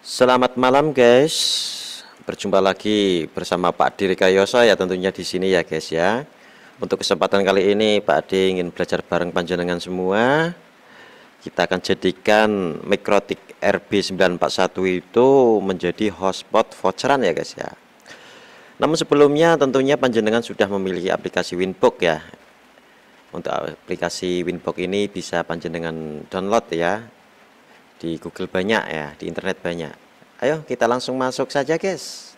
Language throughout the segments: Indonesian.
Selamat malam guys. Berjumpa lagi bersama Pak Adi Rikayoso ya tentunya di sini ya guys ya. Untuk kesempatan kali ini Pak Adi ingin belajar bareng panjenengan semua. Kita akan jadikan Mikrotik RB941 itu menjadi hotspot voucheran ya guys ya. Namun sebelumnya tentunya panjenengan sudah memiliki aplikasi Winbox ya. Untuk aplikasi Winbox ini bisa panjenengan download ya. Di Google banyak ya, di internet banyak. Ayo kita langsung masuk saja guys.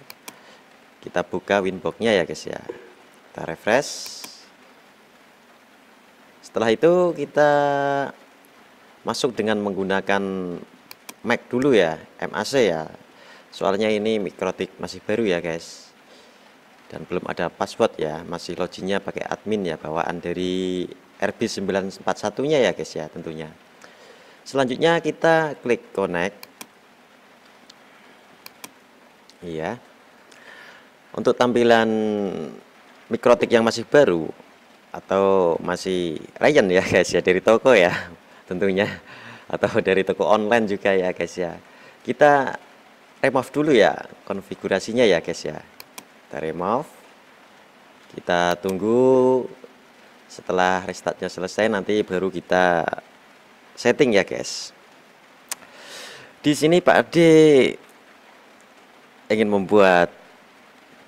Kita buka Winbox-nya ya guys ya. Kita refresh. Setelah itu kita masuk dengan menggunakan Mac dulu ya, MAC ya. Soalnya ini Mikrotik masih baru ya guys. Dan belum ada password ya, masih loginnya pakai admin ya, bawaan dari RB941-nya ya guys ya tentunya. Selanjutnya kita klik connect. Iya. Untuk tampilan Mikrotik yang masih baru atau masih Ryan ya guys ya, dari toko ya tentunya, atau dari toko online juga ya guys ya. Kita remove dulu ya konfigurasinya ya guys ya. Kita remove. Kita tunggu setelah restartnya selesai, nanti baru kita setting ya guys. Di sini Pak Ade ingin membuat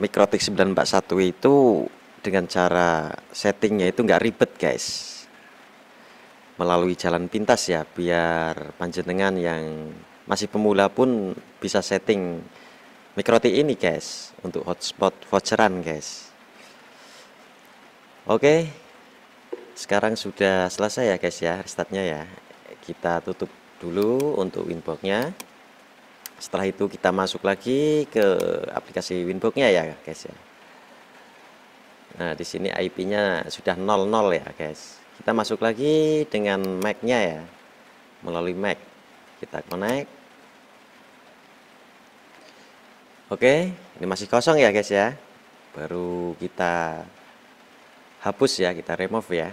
Mikrotik 941 itu dengan cara settingnya itu nggak ribet guys, melalui jalan pintas ya, biar panjenengan yang masih pemula pun bisa setting Mikrotik ini guys untuk hotspot voucheran guys. Oke, sekarang sudah selesai ya guys ya restartnya ya. Kita tutup dulu untuk Winbox-nya. Setelah itu kita masuk lagi ke aplikasi Winbox-nya ya guys ya. Nah, di sini IP-nya sudah 00 ya guys. Kita masuk lagi dengan Mac-nya ya. Melalui Mac. Kita connect. Oke, ini masih kosong ya guys ya. Baru kita hapus ya, kita remove ya.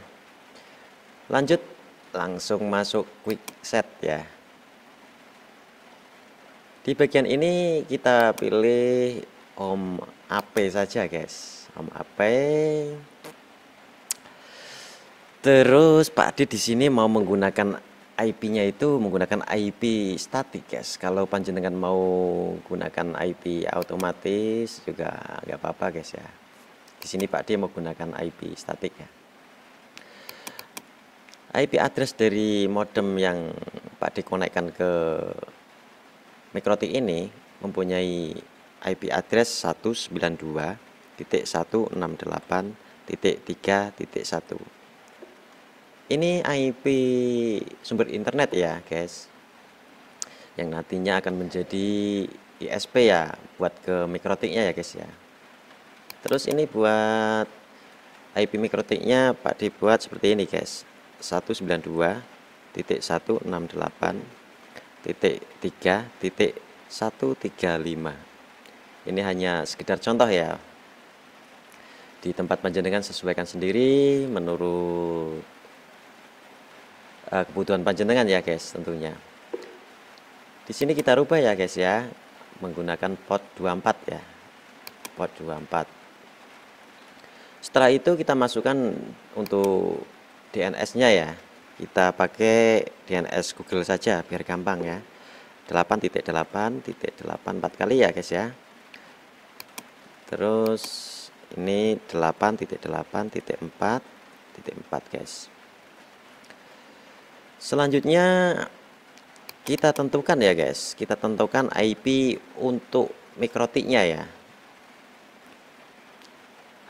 Lanjut langsung masuk quick set ya. Di bagian ini kita pilih Home AP saja guys. Home AP. Terus Pak Adi di sini mau menggunakan IP-nya itu menggunakan IP statik guys. Kalau panjenengan mau gunakan IP otomatis juga nggak apa-apa guys ya. Di sini Pak Adi mau gunakan IP statik ya. IP address dari modem yang Pak Adi konekkan ke Mikrotik ini mempunyai IP address 192.168.3.1. Ini IP sumber internet ya guys, yang nantinya akan menjadi ISP ya buat ke Mikrotiknya ya guys ya. Terus ini buat IP Mikrotiknya Pak dibuat seperti ini guys, 192.168.3.135. Ini hanya sekedar contoh ya. Di tempat panjenengan sesuaikan sendiri menurut kebutuhan panjenengan ya guys tentunya. Di sini kita rubah ya guys ya, menggunakan port 24 ya. Port 24. Setelah itu kita masukkan untuk DNS-nya ya. Kita pakai DNS Google saja biar gampang ya. 8.8.8 4 kali ya guys ya. Terus ini 8.8.4.4 guys. Selanjutnya kita tentukan ya guys, kita tentukan IP untuk Mikrotiknya ya.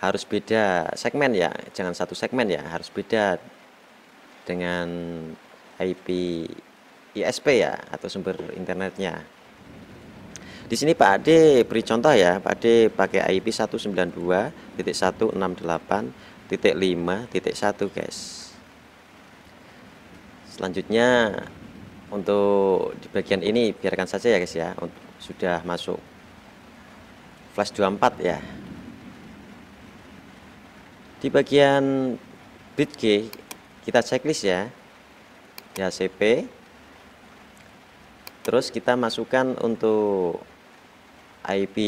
Harus beda segmen ya, jangan satu segmen ya, harus beda dengan IP ISP ya atau sumber internetnya. Di sini Pak Ade beri contoh ya, Pak Ade pakai IP 192.168.5.1 guys. Selanjutnya untuk di bagian ini biarkan saja ya guys ya, sudah masuk flash 24 ya. Di bagian BitG kita checklist ya, DHCP. Terus kita masukkan untuk IP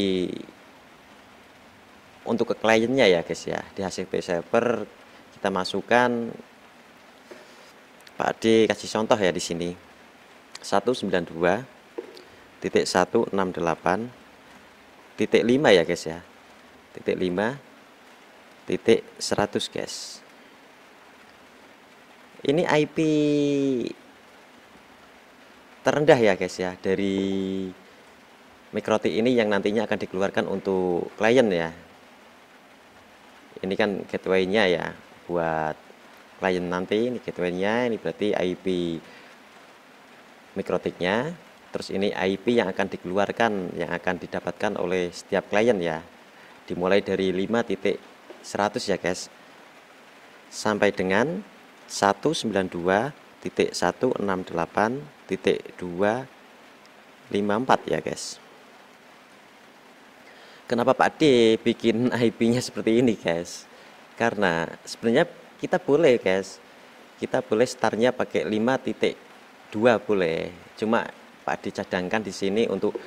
untuk ke kliennya ya guys ya. Di HCP server kita masukkan, Pak Ade kasih contoh ya di sini. 192.168.5 ya guys ya. Titik 5 titik 100 guys. Ini IP terendah ya guys ya dari MikroTik ini yang nantinya akan dikeluarkan untuk klien ya. Ini kan gateway-nya ya buat klien nanti. Ini gateway-nya, ini berarti IP MikroTik-nya. Terus ini IP yang akan dikeluarkan, yang akan didapatkan oleh setiap klien ya. Dimulai dari 5.100 ya guys, sampai dengan 192.168.254 ya guys. Kenapa Pak D bikin IP-nya seperti ini guys? Karena sebenarnya kita boleh guys, kita boleh startnya pakai 5.2 boleh. Cuma Pak D cadangkan di sini untuk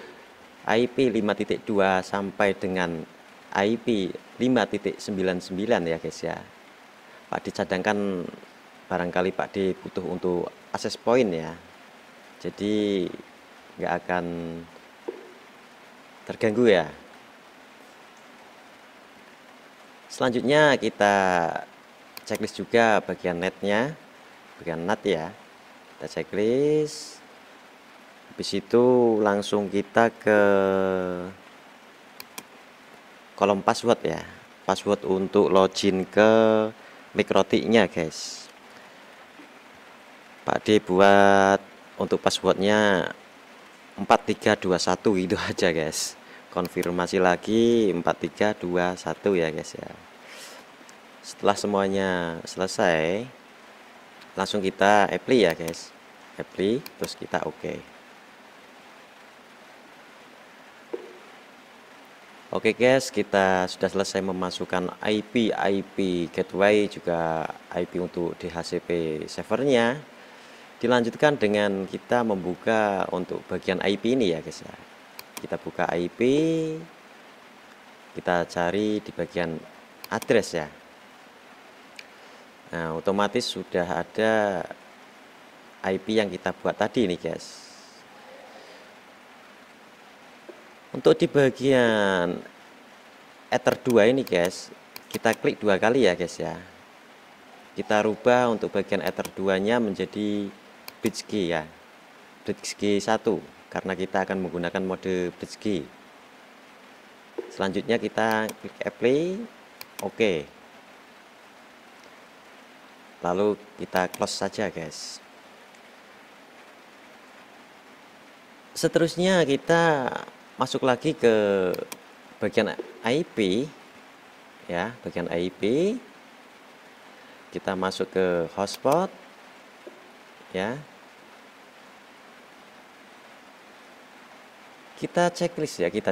IP 5.2 sampai dengan IP 5.99 ya guys ya. Pak D cadangkan barangkali Pak D butuh untuk akses point ya. Jadi nggak akan terganggu ya. Selanjutnya kita checklist juga bagian netnya, bagian NAT ya. Kita checklist. Habis itu langsung kita ke kolom password ya. Password untuk login ke MikroTik-nya guys. Pak D buat untuk passwordnya 4321 itu aja guys. Konfirmasi lagi 4321 ya guys ya. Setelah semuanya selesai, langsung kita apply ya guys. Apply, terus kita oke. Oke guys, kita sudah selesai memasukkan IP gateway, juga IP untuk DHCP servernya. Dilanjutkan dengan kita membuka untuk bagian IP ini ya guys ya. Kita buka IP, kita cari di bagian address ya. Nah, otomatis sudah ada IP yang kita buat tadi nih guys. Untuk di bagian Ether 2 ini guys, kita klik 2 kali ya guys ya. Kita rubah untuk bagian Ether 2-nya menjadi bridge key ya. Bridge key 1 karena kita akan menggunakan mode bridge key. Selanjutnya kita klik apply, oke. Lalu kita close saja guys. Seterusnya kita masuk lagi ke bagian IP ya, bagian IP. Kita masuk ke hotspot ya. Kita checklist ya, kita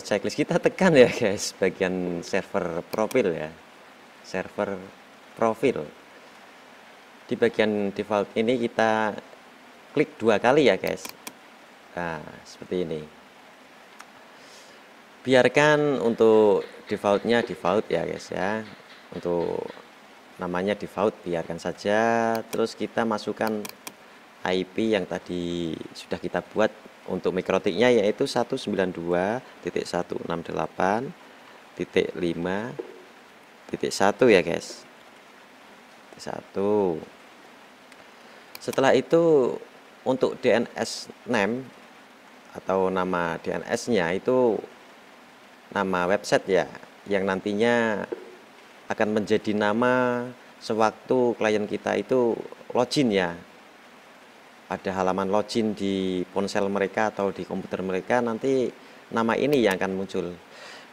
tekan ya guys bagian server profil ya, server profil. Di bagian default ini kita klik 2 kali ya guys. Nah, seperti ini. Biarkan untuk defaultnya default ya guys ya. Untuk namanya default biarkan saja. Terus kita masukkan IP yang tadi sudah kita buat untuk MikroTik-nya, yaitu 192.168.5.1 ya guys. 1. Setelah itu untuk DNS name atau nama DNS-nya itu nama website ya, yang nantinya akan menjadi nama sewaktu klien kita itu login ya. Pada halaman login di ponsel mereka atau di komputer mereka, nanti nama ini yang akan muncul.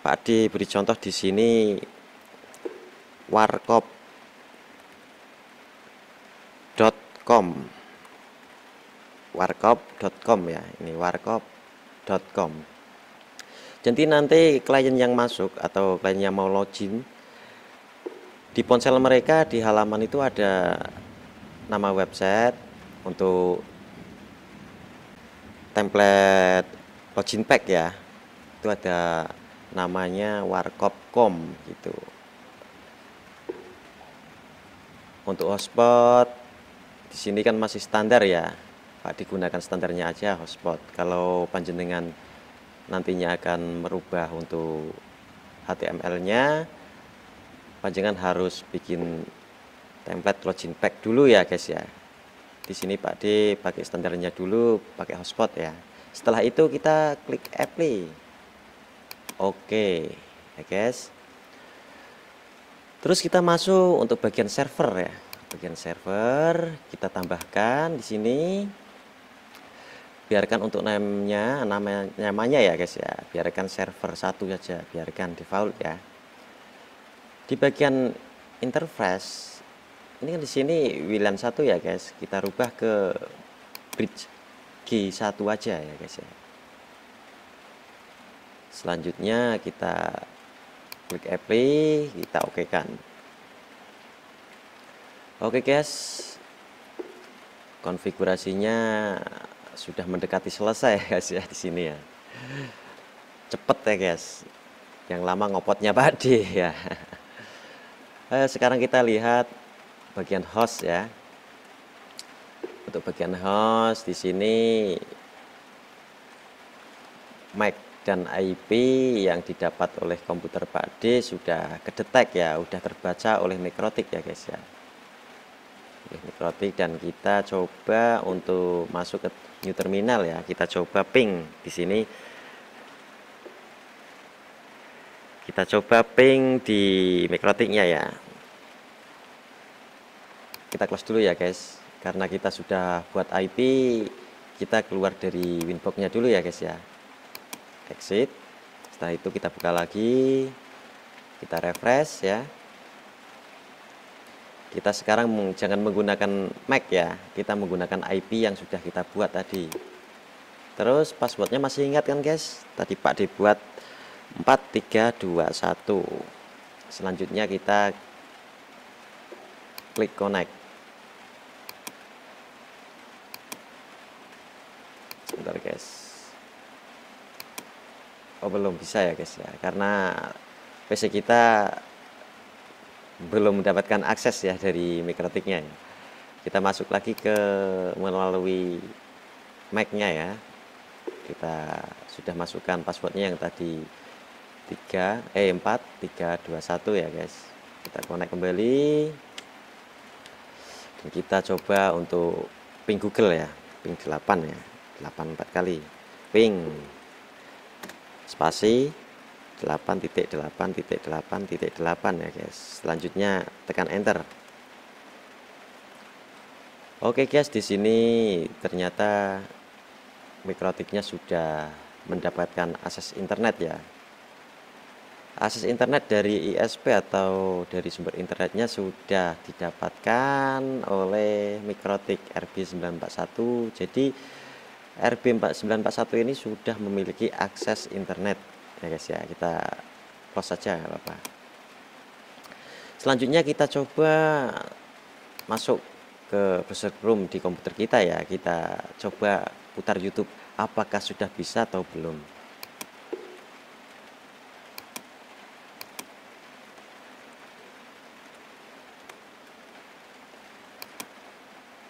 Pak D beri contoh di sini warkop.com ya, ini warkop.com. Jadi nanti klien yang masuk atau klien yang mau login di ponsel mereka, di halaman itu ada nama website untuk template login pack ya. Itu ada namanya warkop.com gitu. Untuk hotspot di sini kan masih standar ya, Pak, digunakan standarnya aja hotspot. Kalau panjenengan nantinya akan merubah untuk HTML-nya, panjenengan harus bikin template login pack dulu ya guys ya. Di sini Pak D pakai standarnya dulu, pakai hotspot ya. Setelah itu kita klik apply. Oke ya guys. Terus kita masuk untuk bagian server ya. Bagian server kita tambahkan di sini. Biarkan untuk namanya ya guys ya. Biarkan server 1 saja, biarkan default ya. Di bagian interface ini kan di sini WLAN 1 ya guys. Kita rubah ke bridge G1 aja ya guys ya. Selanjutnya kita klik apply, kita oke kan. Oke guys, konfigurasinya sudah mendekati selesai guys ya di sini ya. Cepet ya guys. Yang lama ngopotnya Pak D ya. Sekarang kita lihat bagian host ya. Untuk bagian host di sini MAC dan IP yang didapat oleh komputer Pak D sudah kedetek ya, udah terbaca oleh Mikrotik ya guys ya. Mikrotik, dan kita coba untuk masuk ke new terminal ya. Kita coba ping di sini. Kita coba ping di Mikrotiknya ya. Kita close dulu ya guys. Karena kita sudah buat IP, kita keluar dari Winbox-nya dulu ya guys ya. Exit. Setelah itu kita buka lagi. Kita refresh ya. Kita sekarang jangan menggunakan MAC ya, kita menggunakan IP yang sudah kita buat tadi. Terus passwordnya masih ingat kan guys? Tadi Pak dibuat 4321. Selanjutnya kita klik connect. Sebentar guys. Oh belum bisa ya guys ya, karena PC kita belum mendapatkan akses ya dari Mikrotiknya ya. Kita masuk lagi ke melalui MAC-nya ya. Kita sudah masukkan passwordnya yang tadi 4321 ya guys. Kita connect kembali dan kita coba untuk ping Google ya, ping 8 ya, 84 kali ping spasi 8.8.8.8 ya guys. Selanjutnya tekan enter. Oke guys, di sini ternyata Mikrotiknya sudah mendapatkan akses internet ya. Akses internet dari ISP atau dari sumber internetnya sudah didapatkan oleh Mikrotik RB941. Jadi RB941 ini sudah memiliki akses internet ya guys ya. Kita close saja nggak apa-apa. Selanjutnya kita coba masuk ke browser Chrome di komputer kita ya. Kita coba putar YouTube, apakah sudah bisa atau belum.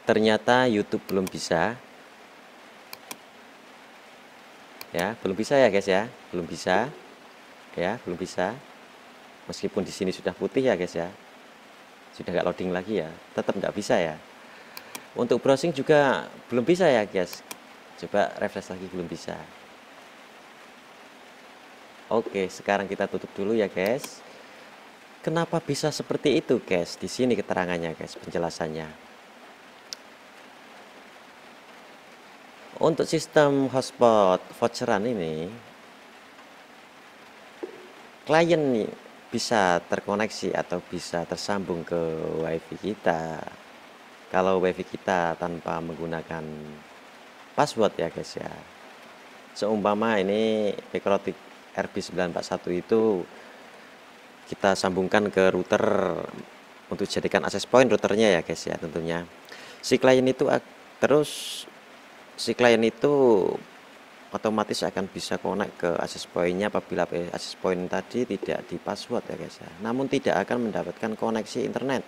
Ternyata YouTube belum bisa ya, belum bisa ya guys ya, belum bisa ya, belum bisa. Meskipun di sini sudah putih ya guys ya, sudah nggak loading lagi ya, tetap nggak bisa ya. Untuk browsing juga belum bisa ya guys. Coba refresh lagi, belum bisa. Oke, sekarang kita tutup dulu ya guys. Kenapa bisa seperti itu guys? Di sini keterangannya guys, penjelasannya. Untuk sistem hotspot voucheran ini, klien bisa terkoneksi atau bisa tersambung ke WiFi kita. Kalau WiFi kita tanpa menggunakan password ya guys ya. Seumpama ini Mikrotik RB941 itu kita sambungkan ke router untuk jadikan access point routernya ya guys ya tentunya. Si klien itu otomatis akan bisa connect ke access point-nya apabila access point tadi tidak di password ya guys ya. Namun tidak akan mendapatkan koneksi internet.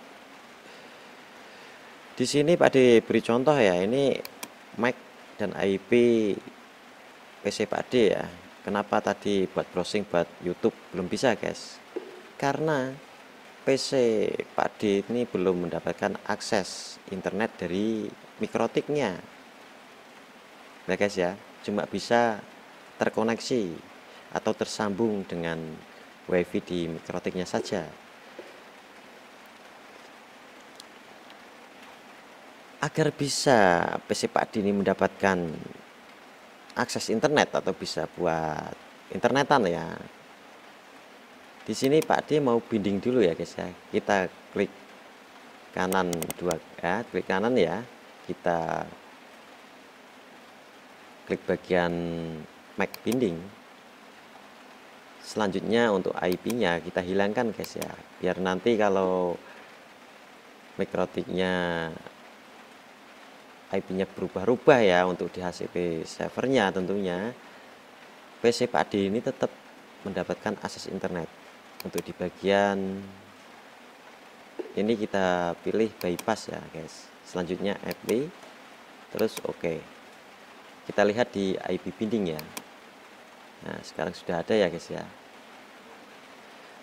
Di sini Pak D beri contoh ya, ini MAC dan IP PC Pak D ya. Kenapa tadi buat browsing buat YouTube belum bisa guys? Karena PC Pak D ini belum mendapatkan akses internet dari mikrotiknya. Nah guys ya, cuma bisa terkoneksi atau tersambung dengan WiFi di mikrotiknya saja. Agar bisa PC Pak D ini mendapatkan akses internet atau bisa buat internetan ya. Di sini Pak D mau binding dulu ya guys ya. Kita klik kanan klik kanan ya. Kita klik bagian MAC binding. Selanjutnya untuk IP-nya kita hilangkan guys ya, biar nanti kalau mikrotiknya IP-nya berubah-ubah ya untuk di HCP servernya, tentunya PC Pak D ini tetap mendapatkan akses internet. Untuk di bagian ini kita pilih bypass ya guys. Selanjutnya apply, terus oke. Kita lihat di IP binding ya. Nah sekarang sudah ada ya guys ya.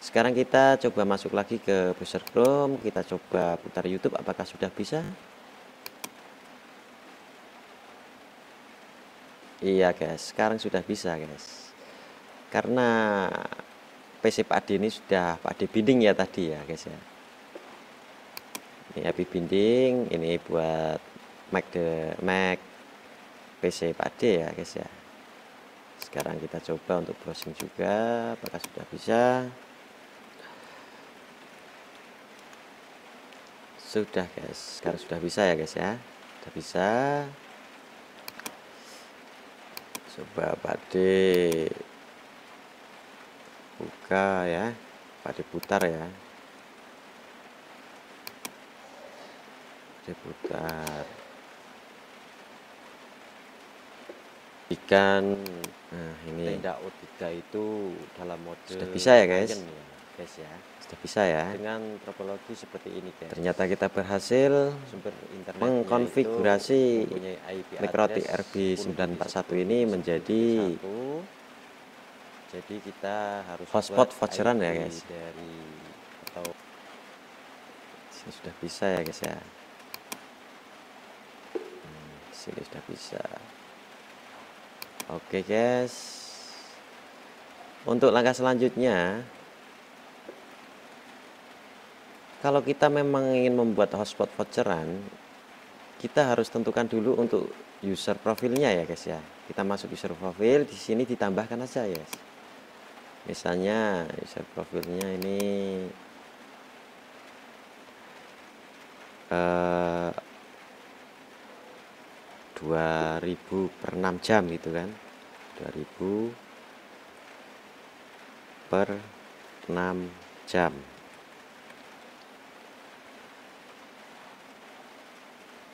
Sekarang kita coba masuk lagi ke browser Chrome, kita coba putar YouTube apakah sudah bisa. Iya guys, sekarang sudah bisa guys. Karena PC Pak D ini sudah Pak D binding ya tadi ya guys ya. Ini IP binding, ini buat Mac PC Pak D ya guys ya. Sekarang kita coba untuk browsing juga apakah sudah bisa. Sudah guys, sekarang sudah bisa ya guys ya. Sudah bisa. Coba Pak D buka ya, Pak D putar ya, diputar ikan. Nah ini tenda O3 itu dalam mode sudah bisa ya guys ya, sudah bisa ya dengan topologi seperti ini guys. Ternyata kita berhasil sumber internet mengkonfigurasi mikrotik RB941 ini menjadi jadi kita harus hotspot voucheran ya guys. Dari atau sini sudah bisa ya guys ya. Sini sudah bisa. Oke guys. Untuk langkah selanjutnya, kalau kita memang ingin membuat hotspot voucheran, kita harus tentukan dulu untuk user profilnya ya guys ya. Kita masuk user profil, di sini ditambahkan aja ya guys. Misalnya user profilnya ini 2000 per 6 jam gitu kan, 2000 per 6 jam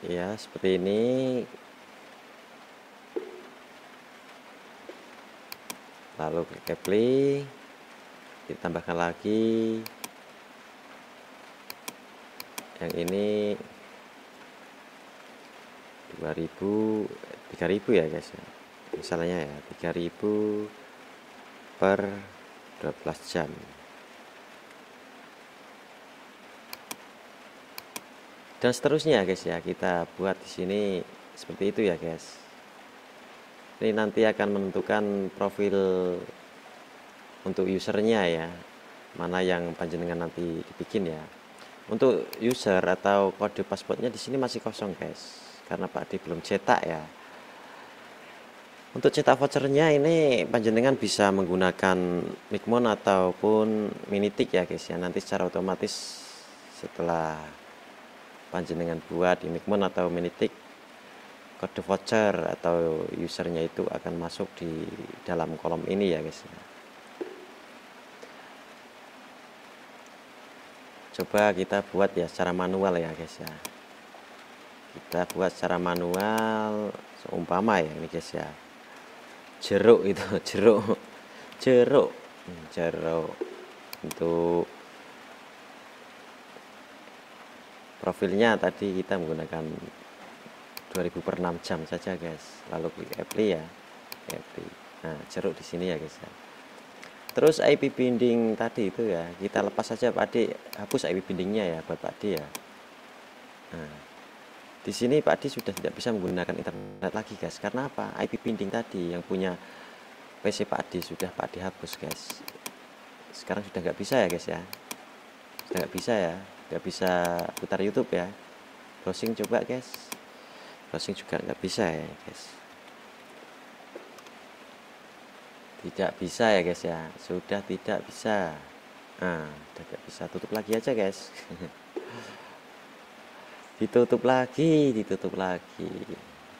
ya, seperti ini. Lalu klik apply, ditambahkan lagi yang ini 2000 3000 ya guys ya, misalnya ya 3000 per 12 jam. Dan seterusnya guys ya, kita buat di sini seperti itu ya guys. Ini nanti akan menentukan profil untuk usernya ya, mana yang panjenengan nanti dibikin ya. Untuk user atau kode passwordnya di sini masih kosong guys, karena Pak D belum cetak ya. Untuk cetak vouchernya ini panjenengan bisa menggunakan Micmon ataupun Minitik ya guys ya. Nanti secara otomatis setelah panjenengan buat di Micmon atau Minitik, kode voucher atau usernya itu akan masuk di dalam kolom ini ya guys. Coba kita buat ya secara manual ya guys ya. Kita buat secara manual seumpama ya ini guys ya. jeruk itu jeruk jeruk jeruk. Untuk profilnya tadi kita menggunakan 2000 per 6 jam saja guys, lalu klik apply ya, apply. Nah jeruk di sini ya guys ya. Terus IP binding tadi itu ya kita lepas saja Pak Adi, hapus IP bindingnya ya buat Pak Adi ya. Nah, di sini Pak Adi sudah tidak bisa menggunakan internet lagi guys. Karena apa? IP binding tadi yang punya PC Pak Adi sudah Pak Adi hapus guys. Sekarang sudah nggak bisa ya guys ya. Sudah nggak bisa ya, nggak bisa putar YouTube ya. Browsing coba guys. Browsing juga nggak bisa ya guys. Tidak bisa ya guys ya, sudah tidak bisa. Nah, sudah tidak bisa, tutup lagi aja guys. Ditutup lagi, ditutup lagi.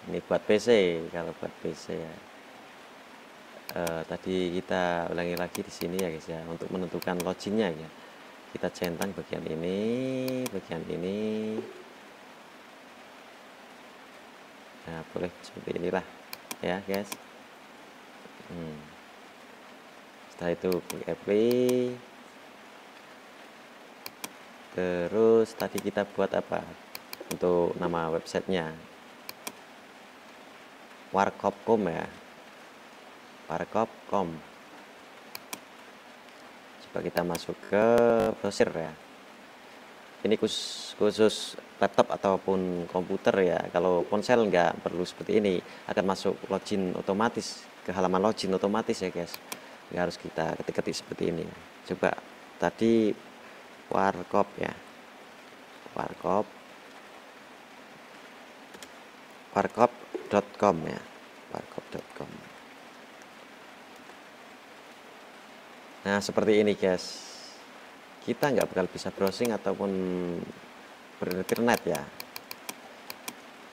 Ini buat PC, kalau buat PC ya. Tadi kita ulangi lagi di sini ya guys ya, untuk menentukan loginnya ya. Kita centang bagian ini, bagian ini. Nah, boleh seperti inilah ya guys. Setelah itu klik apply. Terus tadi kita buat apa untuk nama websitenya? Warkop.com ya, warkop.com. Coba kita masuk ke browser ya. Ini khusus laptop ataupun komputer ya. Kalau ponsel nggak perlu seperti ini, akan masuk login otomatis ke halaman login otomatis ya guys. Nggak harus kita ketik-ketik seperti ini. Coba tadi warkop ya, warkop.com ya, warkop.com. Nah seperti ini guys, kita nggak bakal bisa browsing ataupun berinternet ya.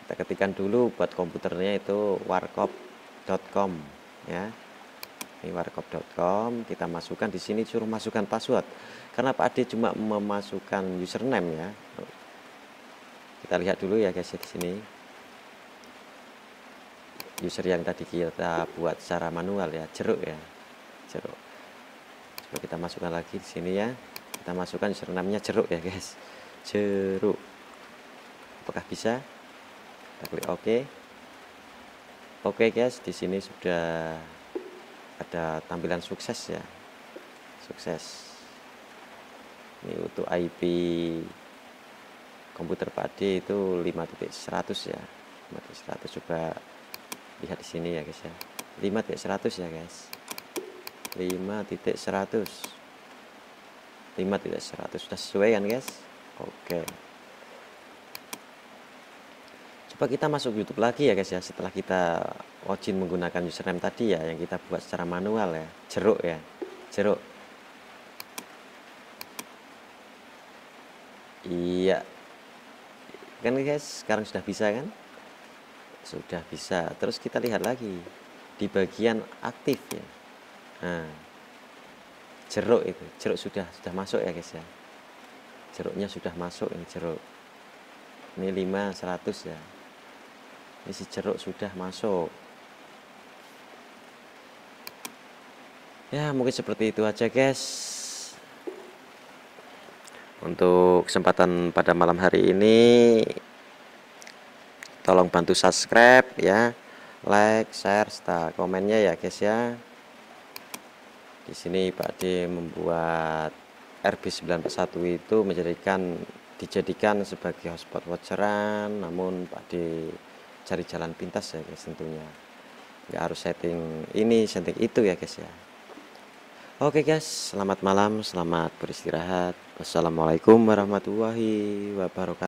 Kita ketikkan dulu buat komputernya itu warkop.com ya. Ini warkop.com, kita masukkan di sini, suruh masukkan password. Karena Pak Ade cuma memasukkan username ya. Kita lihat dulu ya guys di sini. User yang tadi kita buat secara manual ya, jeruk ya. Jeruk. Coba kita masukkan lagi di sini ya. Kita masukkan username-nya jeruk ya guys. Jeruk. Apakah bisa? Kita klik OK. Oke guys, di sini sudah ada tampilan sukses ya, sukses. Ini untuk IP komputer Pak Ade itu 5.100 ya, 5.100. Coba lihat di sini ya guys ya, 5.100 ya guys, 5.100 sudah sesuai kan guys. Oke, coba kita masuk YouTube lagi ya guys ya, setelah kita login menggunakan username tadi ya, yang kita buat secara manual ya, jeruk ya, jeruk. Iya kan guys, sekarang sudah bisa kan, sudah bisa. Terus kita lihat lagi di bagian aktif ya. Nah jeruk itu, jeruk sudah masuk ya guys ya, jeruknya sudah masuk. Ini jeruk, ini 5.100 ya, ini si jeruk sudah masuk ya. Mungkin seperti itu aja guys untuk kesempatan pada malam hari ini. Tolong bantu subscribe ya, like, share, serta komennya ya guys ya. Di sini Pak Ade membuat RB91 itu dijadikan sebagai hotspot voucheran, namun Pak Ade cari jalan pintas ya guys, tentunya nggak harus setting ini setting itu ya guys ya. Oke guys, selamat malam, selamat beristirahat. Wassalamualaikum warahmatullahi wabarakatuh.